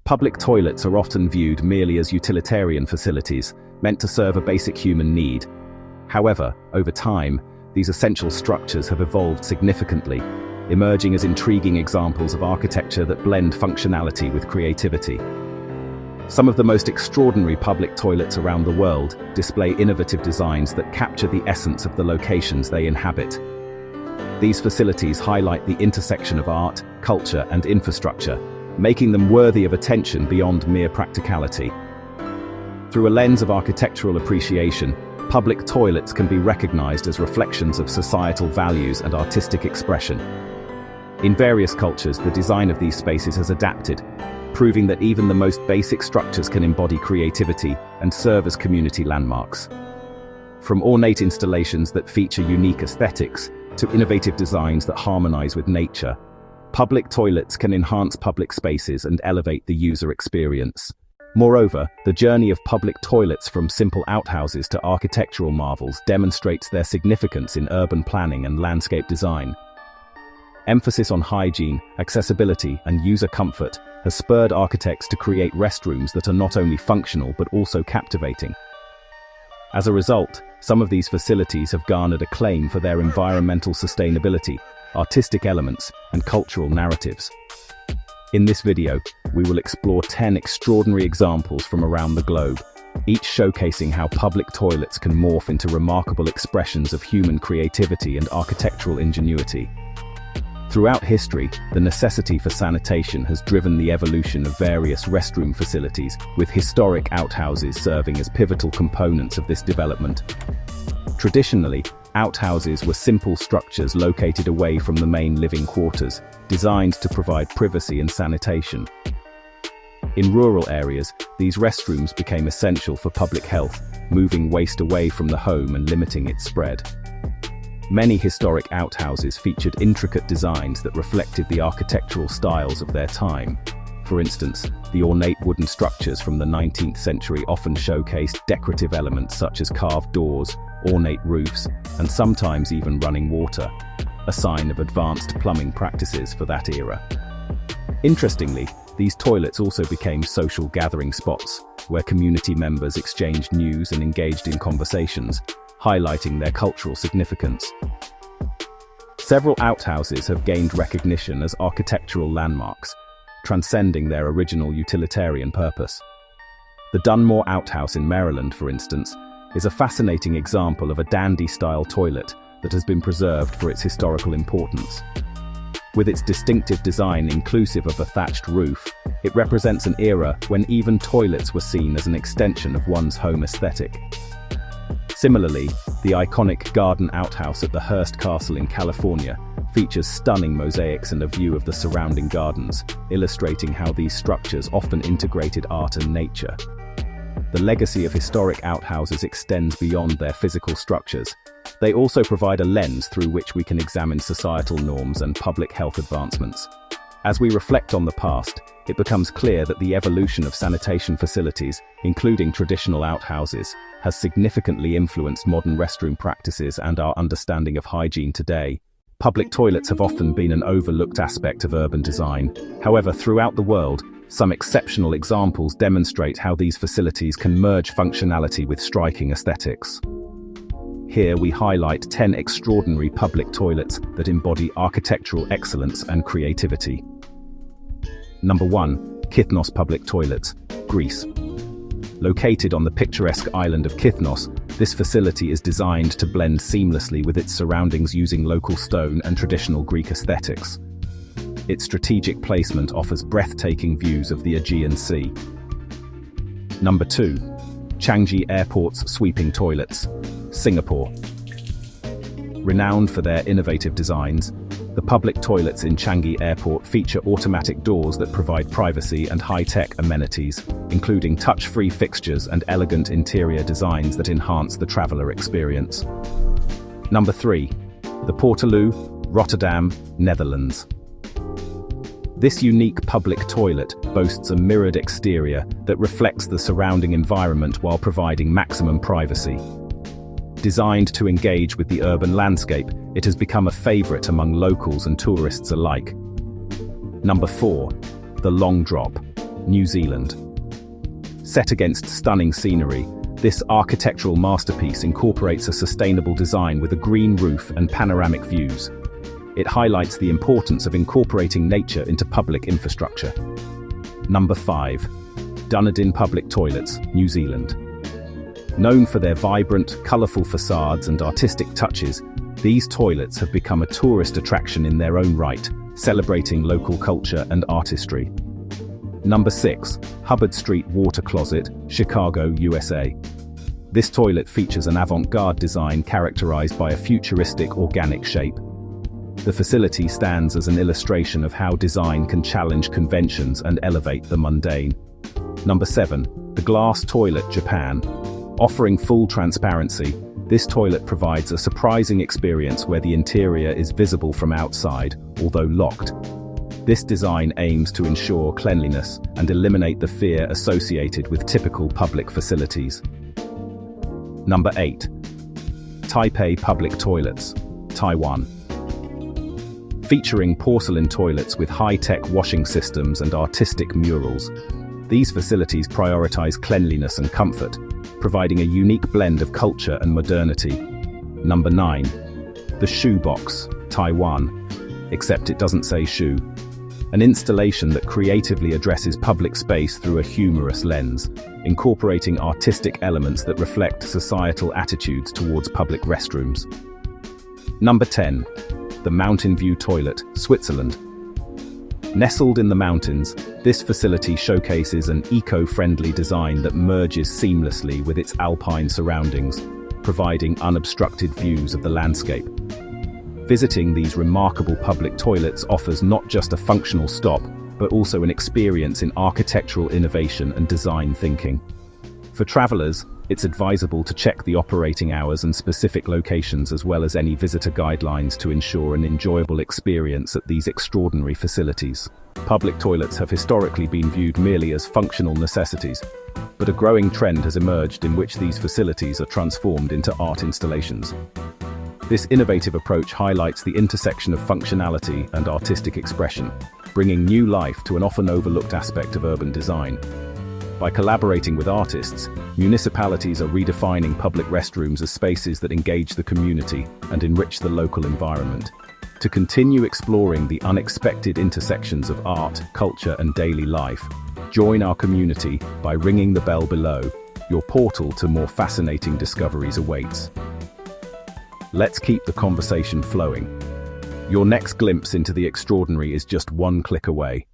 Public toilets are often viewed merely as utilitarian facilities, meant to serve a basic human need. However, over time, these essential structures have evolved significantly, emerging as intriguing examples of architecture that blend functionality with creativity. Some of the most extraordinary public toilets around the world display innovative designs that capture the essence of the locations they inhabit. These facilities highlight the intersection of art, culture, and infrastructure, making them worthy of attention beyond mere practicality. Through a lens of architectural appreciation, public toilets can be recognized as reflections of societal values and artistic expression. In various cultures, the design of these spaces has adapted, proving that even the most basic structures can embody creativity and serve as community landmarks. From ornate installations that feature unique aesthetics to innovative designs that harmonize with nature, public toilets can enhance public spaces and elevate the user experience. Moreover, the journey of public toilets from simple outhouses to architectural marvels demonstrates their significance in urban planning and landscape design. Emphasis on hygiene, accessibility, and user comfort has spurred architects to create restrooms that are not only functional but also captivating. As a result, some of these facilities have garnered acclaim for their environmental sustainability, artistic elements, and cultural narratives. In this video, we will explore 10 extraordinary examples from around the globe, each showcasing how public toilets can morph into remarkable expressions of human creativity and architectural ingenuity. Throughout history, the necessity for sanitation has driven the evolution of various restroom facilities, with historic outhouses serving as pivotal components of this development. Traditionally, outhouses were simple structures located away from the main living quarters, designed to provide privacy and sanitation. In rural areas, these restrooms became essential for public health, moving waste away from the home and limiting its spread. Many historic outhouses featured intricate designs that reflected the architectural styles of their time. For instance, the ornate wooden structures from the 19th century often showcased decorative elements such as carved doors, ornate roofs, and sometimes even running water, a sign of advanced plumbing practices for that era. Interestingly, these toilets also became social gathering spots, where community members exchanged news and engaged in conversations, highlighting their cultural significance. Several outhouses have gained recognition as architectural landmarks, transcending their original utilitarian purpose. The Dunmore Outhouse in Maryland, for instance, is a fascinating example of a dandy-style toilet that has been preserved for its historical importance. With its distinctive design inclusive of a thatched roof, it represents an era when even toilets were seen as an extension of one's home aesthetic. Similarly, the iconic garden outhouse at the Hearst Castle in California features stunning mosaics and a view of the surrounding gardens, illustrating how these structures often integrated art and nature. The legacy of historic outhouses extends beyond their physical structures. They also provide a lens through which we can examine societal norms and public health advancements. As we reflect on the past, it becomes clear that the evolution of sanitation facilities, including traditional outhouses, has significantly influenced modern restroom practices and our understanding of hygiene today. Public toilets have often been an overlooked aspect of urban design. However, throughout the world, some exceptional examples demonstrate how these facilities can merge functionality with striking aesthetics. Here we highlight 10 extraordinary public toilets that embody architectural excellence and creativity. Number 1. Kythnos Public Toilets, Greece. Located on the picturesque island of Kythnos, this facility is designed to blend seamlessly with its surroundings using local stone and traditional Greek aesthetics. Its strategic placement offers breathtaking views of the Aegean Sea. Number 2. Changi Airport's Sweeping Toilets, Singapore. Renowned for their innovative designs, the public toilets in Changi Airport feature automatic doors that provide privacy and high-tech amenities, including touch-free fixtures and elegant interior designs that enhance the traveler experience. Number 3. The Portaloo, Rotterdam, Netherlands. This unique public toilet boasts a mirrored exterior that reflects the surrounding environment while providing maximum privacy. Designed to engage with the urban landscape, it has become a favorite among locals and tourists alike. Number 4. The Long Drop, New Zealand. Set against stunning scenery, this architectural masterpiece incorporates a sustainable design with a green roof and panoramic views. It highlights the importance of incorporating nature into public infrastructure. Number 5. Dunedin Public Toilets, New Zealand. Known for their vibrant, colourful facades and artistic touches, these toilets have become a tourist attraction in their own right, celebrating local culture and artistry. Number 6. Hubbard Street Water Closet, Chicago, USA. This toilet features an avant-garde design characterized by a futuristic organic shape. The facility stands as an illustration of how design can challenge conventions and elevate the mundane. Number 7. The Glass Toilet, Japan. Offering full transparency, this toilet provides a surprising experience where the interior is visible from outside, although locked. This design aims to ensure cleanliness and eliminate the fear associated with typical public facilities. Number 8. Taipei Public Toilets, Taiwan. Featuring porcelain toilets with high-tech washing systems and artistic murals, these facilities prioritize cleanliness and comfort, providing a unique blend of culture and modernity. Number 9. The Shoe Box, Taiwan. Except it doesn't say shoe. An installation that creatively addresses public space through a humorous lens, incorporating artistic elements that reflect societal attitudes towards public restrooms. Number 10. The Mountain View Toilet, Switzerland. Nestled in the mountains, this facility showcases an eco-friendly design that merges seamlessly with its alpine surroundings, providing unobstructed views of the landscape. Visiting these remarkable public toilets offers not just a functional stop, but also an experience in architectural innovation and design thinking. For travelers, it's advisable to check the operating hours and specific locations as well as any visitor guidelines to ensure an enjoyable experience at these extraordinary facilities. Public toilets have historically been viewed merely as functional necessities, but a growing trend has emerged in which these facilities are transformed into art installations. This innovative approach highlights the intersection of functionality and artistic expression, bringing new life to an often overlooked aspect of urban design. By collaborating with artists, municipalities are redefining public restrooms as spaces that engage the community and enrich the local environment. To continue exploring the unexpected intersections of art, culture, and daily life, join our community by ringing the bell below. Your portal to more fascinating discoveries awaits. Let's keep the conversation flowing. Your next glimpse into the extraordinary is just one click away.